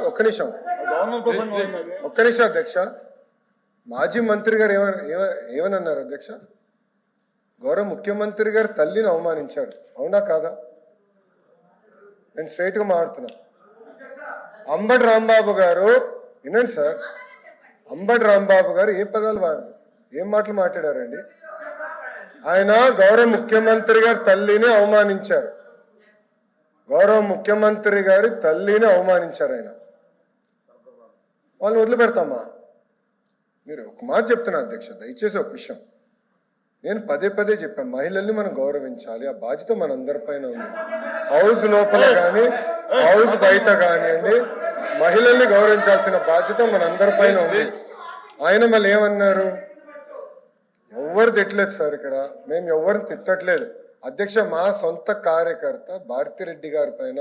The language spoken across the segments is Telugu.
ఒక్క నిమిషం అధ్యక్ష. మాజీ మంత్రి గారు ఏమన్నారు అధ్యక్ష? గౌరవ ముఖ్యమంత్రి గారు తల్లిని అవమానించారు, అవునా కాదా? నేను స్ట్రైట్ గా మాట్లాడుతున్నా. అంబటి రాంబాబు గారు, వినండి సార్, అంబటి రాంబాబు గారు ఏ పదాలు ఏం మాటలు మాట్లాడారండి? ఆయన గౌరవ ముఖ్యమంత్రి గారి తల్లిని అవమానించారు, గౌరవ ముఖ్యమంత్రి గారి తల్లిని అవమానించారు. ఆయన వాళ్ళని వదిలిపెడతామా? మీరు ఒక మాట చెప్తున్నా అధ్యక్ష, దయచేసి ఒక విషయం నేను పదే పదే చెప్పాను, మహిళల్ని మనం గౌరవించాలి, ఆ బాధ్యత మన అందరి పైన ఉంది. హౌస్ లోపల కానీ హౌస్ బయట కానివ్వండి, మహిళల్ని గౌరవించాల్సిన బాధ్యత మన అందరి పైన ఉంది. ఆయన మళ్ళీ ఏమన్నారు? ఎవరు తిట్టలేదు సార్, ఇక్కడ మేము ఎవరిని తిట్టట్లేదు అధ్యక్ష. మా సొంత కార్యకర్త భారతిరెడ్డి గారి పైన,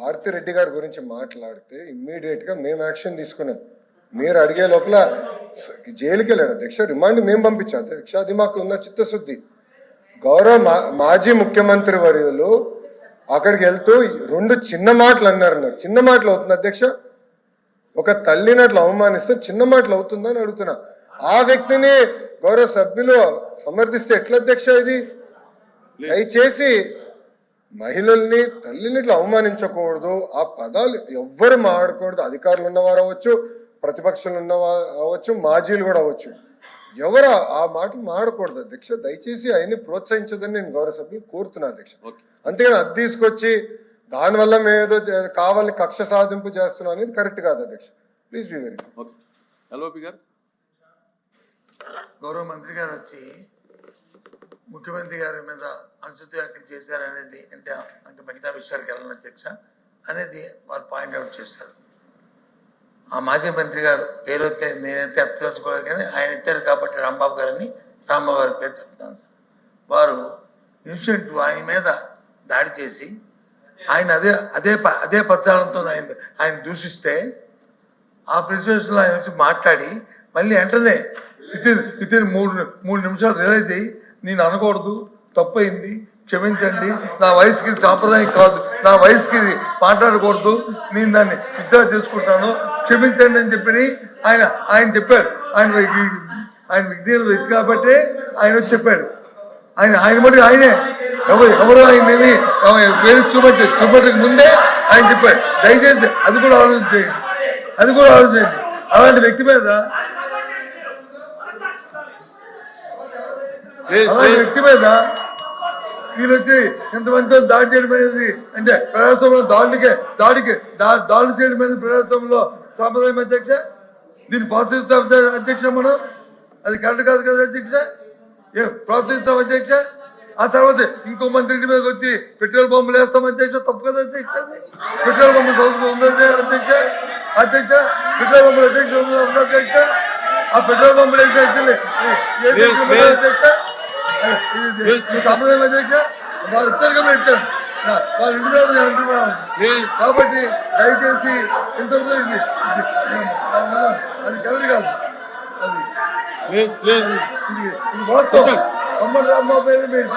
భారతిరెడ్డి గారి గురించి మాట్లాడితే ఇమ్మీడియట్ గా మేము యాక్షన్ తీసుకున్నాం. మీరు అడిగే లోపల జైలుకి వెళ్ళాడు అధ్యక్ష, రిమాండ్ మేము పంపించాం అధ్యక్ష. అది మాకు ఉన్న చిత్తశుద్ధి. గౌరవ మాజీ ముఖ్యమంత్రి వర్యులు అక్కడికి వెళ్తూ 2 చిన్న మాటలు అన్నారు. చిన్న మాటలు అవుతుంది అధ్యక్ష? ఒక తల్లిని అట్లా అవమానిస్తే చిన్న మాటలు అవుతుందని అడుగుతున్నా. ఆ వ్యక్తిని గౌరవ సభ్యులు సమర్థిస్తే ఎట్లా అధ్యక్ష? ఇది దయచేసి మహిళల్ని తల్లిని ఇట్లా అవమానించకూడదు, ఆ పదాలు ఎవ్వరు మాడకూడదు. అధికారులు ఉన్నవారు అవ్వచ్చు, ప్రతిపక్షాలు ఉన్నవారు అవ్వచ్చు, మాజీలు కూడా అవ్వచ్చు, ఎవరు ఆ మాటలు మాడకూడదు అధ్యక్ష. దయచేసి ఆయన్ని ప్రోత్సహించదని నేను గౌరవ సభ్యులు కోరుతున్నా అధ్యక్ష. అంతేగాని అది తీసుకొచ్చి దానివల్ల మేము ఏదో కావాలని కక్ష సాధింపు చేస్తున్నాం అనేది కరెక్ట్ కాదు అధ్యక్ష. Please be very good. గౌరవ మంత్రి గారు వచ్చి ముఖ్యమంత్రి గారి మీద అనుచిత వ్యాఖ్యలు చేశారనేది అంటే మిగతా విషయాలకు వెళ్ళను అధ్యక్ష అనేది వారు పాయింట్ అవుట్ చేశారు. ఆ మాజీ మంత్రి గారు పేరు నేనైతే ఎత్తదలుచుకోలేదు, కానీ ఆయన ఎత్తారు కాబట్టి రాంబాబు గారిని, రాంబాబు గారి పేరు చెప్తాను సార్. వారు ఇన్సిడెంట్ ఆయన మీద దాడి చేసి ఆయన అదే పద్యాలతో ఆయన దూషిస్తే ఆ ప్రెసిడెన్షియల్ ఆయన వచ్చి మాట్లాడి మళ్ళీ వెంటనే వితిన్ మూడు నిమిషాలు రిలైజ్ అయ్యి నేను అనకూడదు, తప్పైంది, క్షమించండి, నా వయసుకి సాంప్రదాయం కాదు, నా వయసుకి మాట్లాడకూడదు, నేను దాన్ని విత్డ్రా చేసుకుంటాను, క్షమించండి అని చెప్పి ఆయన చెప్పాడు. ఆయన వ్యక్తి కాబట్టి ఆయన వచ్చి చెప్పాడు. ఆయన మటుకు ఆయనే ఎవరు ఆయనేమి వేరే చూపట్టక ముందే ఆయన చెప్పాడు. దయచేసి అది కూడా ఆలోచించండి. అలాంటి వ్యక్తి మీద వీళ్ళు వచ్చి ఎంతమందితో దాడి చేయడం అనేది అంటే ప్రజాస్వామ్యంలో దాడులు చేయడం అనేది ప్రజాస్వామ్యంలో సాంప్రదాయం అధ్యక్ష. దీన్ని ప్రోత్సహిస్తాం అధ్యక్ష, మనం అది కరెక్ట్ కాదు కదా అధ్యక్ష. ప్రోత్సహిస్తాం అధ్యక్ష. ఆ తర్వాత ఇంకో మంత్రి ఇంటి మీదకి వచ్చి పెట్రోల్ పంపులు వేస్తాం అధ్యక్ష, తప్పు కదా అధ్యక్ష. పెట్రోల్ పంపులు సంస్థ ఉంది అధ్యక్ష. పెట్రోల్ పంపులు అధ్యక్ష. ఆ పెట్రోల్ పంపులు వేస్తే అధ్యక్ష సాంప్రదాయం అధ్యక్ష. వారు ఇద్దరు పెట్టారు, వాళ్ళ ఇంటి మీద అంటున్నాను. కాబట్టి దయచేసి ఇంతలో అది కరెక్ట్ కాదు. అది వాస్తవం. అమ్మడి రాంబాబు పేరు మీరు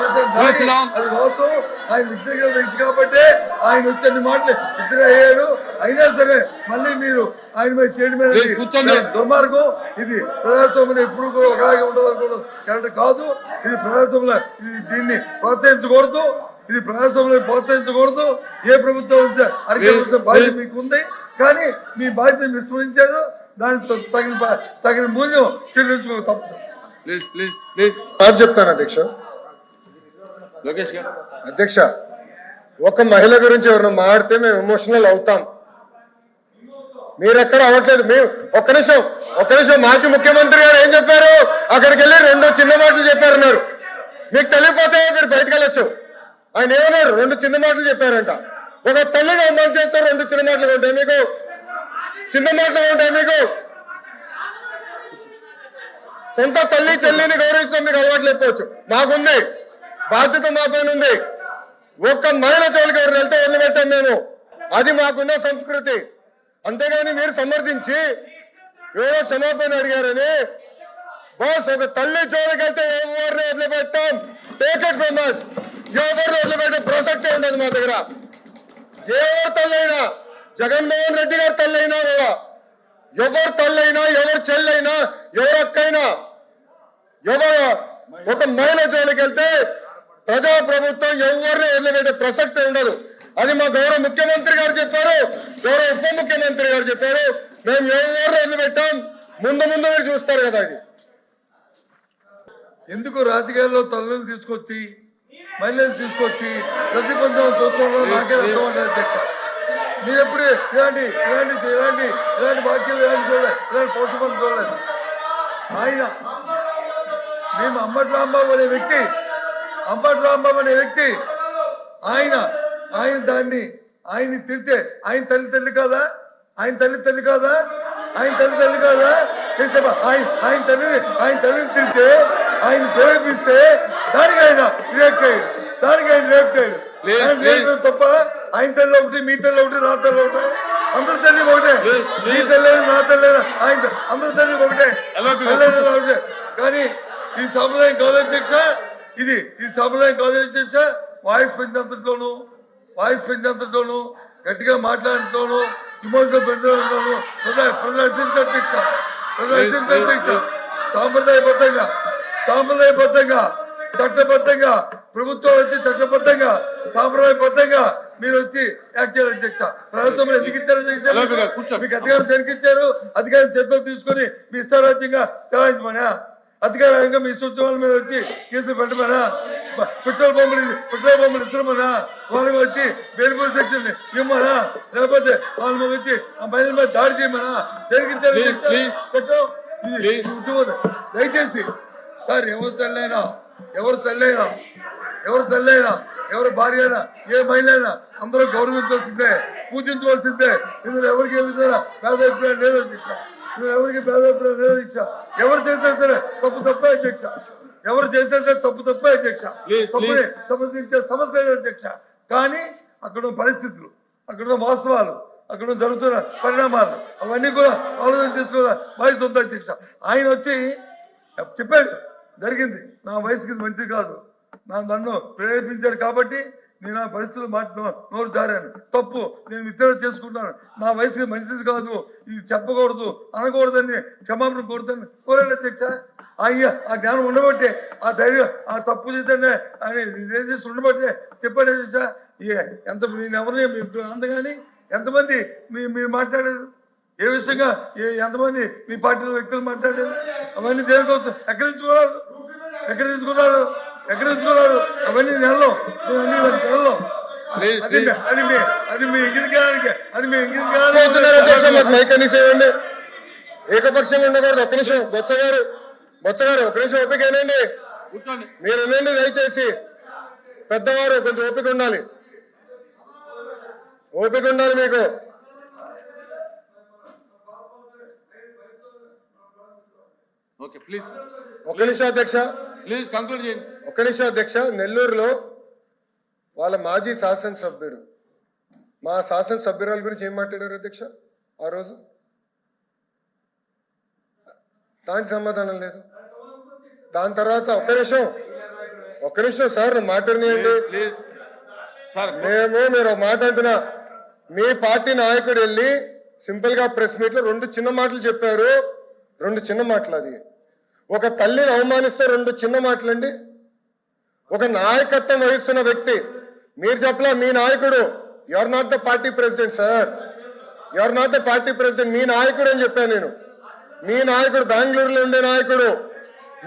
అది వాస్తవం. ఆయన వ్యక్తిగత వ్యక్తి కాబట్టి ఆయన వచ్చే మాటలు ఇద్దరు అయ్యాడు. అయినా సరే మళ్ళీ మీరు ఆయన మీద చేయడం మీద దుర్మార్గం. ఇది ప్రజాస్వామ్యం ఎప్పుడు కూడా ఒకలాగే ఉండదు అనుకోవడం కరెక్ట్ కాదు. ఇది ప్రజాస్వామ్యంలో దీన్ని ప్రోత్సహించకూడదు. ఇది ప్రజాస్వామ్యంలో ప్రోత్సహించకూడదు. ఏ ప్రభుత్వం అధికార బాధ్యత మీకు ఉంది, కానీ మీ బాధ్యతను విస్మరించారు. దానికి తగిన మూల్యం చెల్లించుకో తప్పదు. చెప్తాను అధ్యక్ష. అధ్యక్ష, ఒక మహిళ గురించి ఎవరైనా మాడితే మేము ఎమోషనల్ అవుతాం. మీరెక్కడ అవ్వట్లేదు. మేము ఒక్క నిమిషం మాజీ ముఖ్యమంత్రి గారు ఏం చెప్పారు? అక్కడికి వెళ్ళి 2 చిన్న మాటలు చెప్పారన్నారు. మీకు తెలియకపోతే మీరు బయటకు వెళ్ళొచ్చు. ఆయన ఏమన్నారు? 2 చిన్న మాటలు చెప్పారంట. ఒక తల్లిని అమలు చేస్తారు, 2 చిన్న మాటలు ఉంటాయి మీకు. సొంత తల్లి చెల్లిని గౌరవించడం మీకు అలవాటు లేకపోవచ్చు, మాకుంది, బాధ్యత మా పైన ఉంది. ఒక్క మహిళ చోలికి ఎవరు వెళ్తే వదిలిపెట్టాం మేము. అది మాకున్న సంస్కృతి. అంతేగాని మీరు సమర్థించి ఎవరో క్షమాపణ అడిగారని బాస్ ఒక తల్లి జోలికి వెళ్తే ఎవరిని వదిలిపెట్టాం. Take it from us. ఎవరిని వదిలిపెట్టే ప్రసక్తే ఉండదు మా దగ్గర. ఎవరి తల్లి అయినా జగన్మోహన్ రెడ్డి గారు తల్లైనా కూడా ఎవరు తల్లైనా ఎవరు చెల్లైనా ఎవరు అక్కైనా ఎవరు ఒక మహిళ జోలికి వెళ్తే ప్రజాప్రభుత్వం ఎవరిని వదిలిపెట్టే ప్రసక్తి ఉండదు. అది మా గౌరవ ముఖ్యమంత్రి గారు చెప్పారు, గౌరవ ఉప ముఖ్యమంత్రి గారు చెప్పారు. మేము ఎవరిని వదిలిపెట్టాం, ముందు ముందు మీరు చూస్తారు కదా. ఇది ఎందుకు రాజకీయాల్లో తల్లులు తీసుకొచ్చి మహిళలు తీసుకొచ్చి ప్రతిబంధం చూసుకోవడం నాకే అర్థం ఉండదు అధ్యక్ష. మీరు ఎప్పుడు ఇలాంటి వాక్యాలు ఇలాంటి పోషకం చూడలేదు. ఆయన మేము అంబటి రాంబాబు అనే వ్యక్తి ఆయన దాన్ని ఆయన్ని తిడితే ఆయన తల్లి కాదా? ఆయన తల్లి కాదా? ఆయన తల్లిని తిడితే ఆయన ప్రేరేపిస్తే దానికి ఆయన రియాక్ట్ అయ్యాడు. తప్ప ఆయన తల్లి ఒకటి, మీ తల్లి ఒకటి, నా తల్లి ఒకటి, అందరి తల్లి ఒకటే. మీ తల్లి నా తల్లి ఆయన అందరి తల్లి ఒకటే. కానీ ఈ సాంప్రదాయం కాదు అధ్యక్ష. ఈ సాంప్రదాయం కాదు అధ్యక్ష. వాయిస్ పెంచేంతలోను గట్టిగా మాట్లాడటంలోను విమర్శలు పెంచడంలోను ప్రదర్శించే అధ్యక్ష. సాంప్రదాయబద్ధంగా చట్టబద్ధంగా ప్రభుత్వం వచ్చి చట్టబద్ధంగా సాంప్రదాయబద్ధంగా మీరు వచ్చి యాక్ట్ చేయాలి అధ్యక్ష. ప్రభుత్వం ఎందుకు ఇచ్చారు అధ్యక్ష? మీకు అధికారం దేనికి ఇచ్చారు? అధికారం చేతిలో తీసుకొని మీ ఇష్టారాజ్యంగా చలాయించమనా? అధికారంగా మీ సూచనల మీద వచ్చి కేసులు పెట్టమనా? పెట్రోల్ పంపులు ఇస్తున్నామనా? వాళ్ళకి వచ్చి బెయిల్బుల్ సెక్షన్ ఇవ్వమనా? లేకపోతే వాళ్ళ వచ్చి ఆ మహిళల మీద దాడి చేయమనా? దేనికి ఇచ్చారు చట్టం? దయచేసి సార్, ఎవరు తల్లైనా ఎవరు భార్య అయినా ఏ మహిళ అయినా అందరూ గౌరవించాల్సిందే, పూజించవలసిందే. ఇందులో ఎవరికి ఏ విధంగా భేదాభిప్రాయం లేదు అధ్యక్ష. ఎవరు చేసినా సరే తప్పే అధ్యక్ష. తప్పే అధ్యక్ష. తప్పు సమస్య లేదు అధ్యక్ష. కానీ అక్కడ పరిస్థితులు, అక్కడ వాస్తవాలు, అక్కడ జరుగుతున్న పరిణామాలు అవన్నీ కూడా ఆలోచన చేసుకోవాలి బాధ్యత ఉంది అధ్యక్ష. ఆయన వచ్చి చెప్పాడు, జరిగింది నా వయసుకి మంచిది కాదు, నన్ను ప్రేరేపించారు కాబట్టి నేను ఆ పరిస్థితులు నోరు జారాను, తప్పు, నేను విత్డ్రా చేసుకుంటాను, నా వయసుకి మంచిది కాదు, ఇది చెప్పకూడదు అనకూడదని క్షమాపణ కోరాడు అధ్యక్ష. ఆ జ్ఞానం ఉండబట్టే, ఆ ధైర్యం, ఆ తప్పు చేద్దానే అని రిజిస్టర్ ఉండబట్టే చెప్పాడు అధ్యక్ష. నేను ఎవరిని అందగాని ఎంతమంది మీరు మాట్లాడారు, ఏ విషయంగా ఎంతమంది మీ పార్టీలో వ్యక్తులు మాట్లాడారు, అవన్నీ దేనికోసం ఎక్కడ తీసుకున్నారు అవన్నీ నెలలో ఏకపక్షంగా ఉండకూడదు. ఒక్క నిమిషం బొత్స గారు ఒక నిమిషం ఓపిక ఏనండి, మీరు వినండి దయచేసి. పెద్దవారు కొంచెం ఓపిక ఉండాలి మీకు. ఓకే ప్లీజ్ ఒక్క నిమిషం అధ్యక్ష, ప్లీజ్ కంక్లూడ్ చేయండి. ఒక్క నిమిషం అధ్యక్ష. నెల్లూరులో వాళ్ళ మాజీ శాసనసభ్యుడు మా శాసనసభ్యురాల గురించి ఏం మాట్లాడారు అధ్యక్ష ఆ రోజు? దానికి సమాధానం లేదు. దాని తర్వాత ఒక్క నిమిషం సార్, మాట్లాడినాయండి. మీరు ఒక మాట అంటున్నా, మీ పార్టీ నాయకుడు వెళ్ళి సింపుల్ గా ప్రెస్ మీట్ లో 2 చిన్న మాటలు చెప్పారు. 2 చిన్న మాటలు. అది ఒక తల్లిని అవమానిస్తే 2 చిన్న మాటలండి. ఒక నాయకత్వం వహిస్తున్న వ్యక్తి, మీరు చెప్పలా మీ నాయకుడు, you are not the party president sir, you are not the party president, మీ నాయకుడు అని చెప్పాను నేను. మీ నాయకుడు బెంగళూరులో ఉండే నాయకుడు,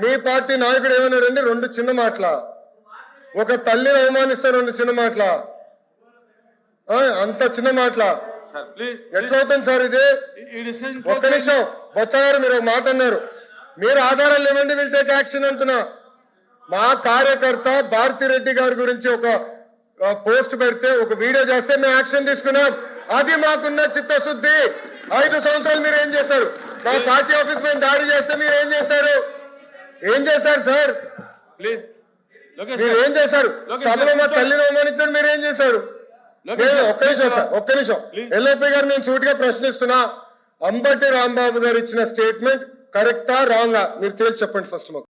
మీ పార్టీ నాయకుడు ఏమన్నాడండి? 2 చిన్న మాటల. ఒక తల్లిని అవమానిస్తే 2 చిన్న మాటల, అంత చిన్న మాటల ఎట్లా అవుతుంది సార్ ఇది? ఒక్క నిమిషం బొత్స గారు, మీరు ఒక మాట అన్నారు, మీరు ఆధారాలు ఇవ్వండి, విల్ టేక్ యాక్షన్ అంటున్నా. మా కార్యకర్త భారతిరెడ్డి గారి గురించి ఒక పోస్ట్ పెడితే, ఒక వీడియో చేస్తే మేము యాక్షన్ తీసుకున్నాం. అది మాకున్న చిత్తశుద్ధి. 5 సంవత్సరాలు మీరు ఏం చేశారు? మా పార్టీ ఆఫీస్ మీద దాడి చేస్తే మీరు ఏం చేశారు సార్? ప్లీజ్ మీరు ఏం చేశారు? సభలో మా తల్లిని అవమానించడం మీరు ఏం చేశారు? ఒక్క నిమిషం ఎల్ఓపి గారు, నేను సూటిగా ప్రశ్నిస్తున్నా, అంబటి రాంబాబు గారు ఇచ్చిన స్టేట్మెంట్ కరెక్టా రాంగా మీరు తేల్చి చెప్పండి ఫస్ట్ మాకు.